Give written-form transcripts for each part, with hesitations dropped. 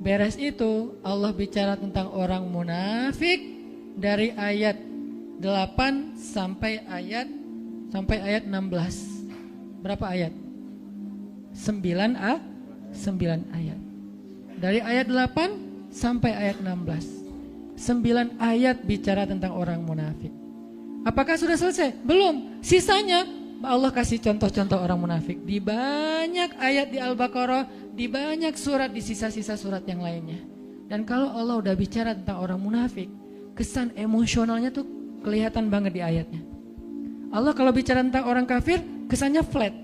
Beres itu Allah bicara tentang orang munafik dari ayat 8 sampai ayat 16. Berapa ayat? 9 ayat. Dari ayat 8 sampai ayat 16. 9 ayat bicara tentang orang munafik. Apakah sudah selesai? Belum. Sisanya Allah kasih contoh-contoh orang munafik di banyak ayat di Al-Baqarah, di banyak surat, di sisa-sisa surat yang lainnya. Dan kalau Allah udah bicara tentang orang munafik, kesan emosionalnya tuh kelihatan banget di ayatnya. Allah kalau bicara tentang orang kafir, kesannya flat.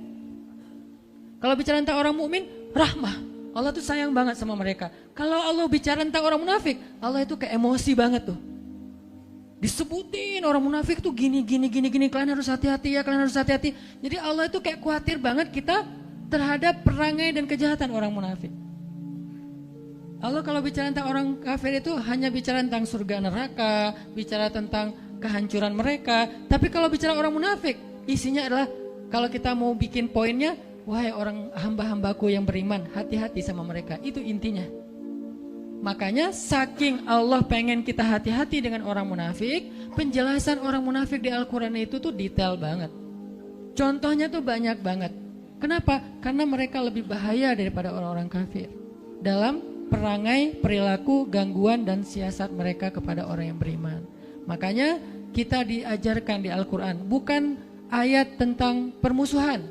Kalau bicara tentang orang mukmin, rahmah. Allah tuh sayang banget sama mereka. Kalau Allah bicara tentang orang munafik, Allah itu kayak emosi banget tuh. Disebutin orang munafik tuh gini, kalian harus hati-hati ya, kalian harus hati-hati. Jadi Allah itu kayak khawatir banget kita terhadap perangai dan kejahatan orang munafik. Allah kalau bicara tentang orang kafir itu hanya bicara tentang surga neraka, bicara tentang kehancuran mereka. Tapi kalau bicara orang munafik, isinya adalah kalau kita mau bikin poinnya, wahai orang hamba-hambaku yang beriman, hati-hati sama mereka. Itu intinya. Makanya saking Allah pengen kita hati-hati dengan orang munafik, penjelasan orang munafik di Al-Quran itu tuh detail banget. Contohnya tuh banyak banget. Kenapa? Karena mereka lebih bahaya daripada orang-orang kafir dalam perangai, perilaku, gangguan, dan siasat mereka kepada orang yang beriman. Makanya kita diajarkan di Al-Quran bukan ayat tentang permusuhan.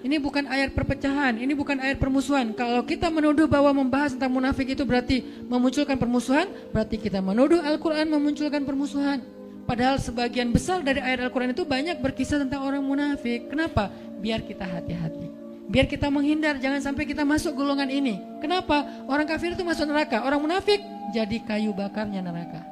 Ini bukan ayat perpecahan, ini bukan ayat permusuhan. Kalau kita menuduh bahwa membahas tentang munafik itu berarti memunculkan permusuhan, berarti kita menuduh Al-Quran memunculkan permusuhan. Padahal sebagian besar dari ayat Al-Quran itu banyak berkisah tentang orang munafik. Kenapa? Biar kita hati-hati. Biar kita menghindar, jangan sampai kita masuk golongan ini. Kenapa? Orang kafir itu masuk neraka, orang munafik jadi kayu bakarnya neraka.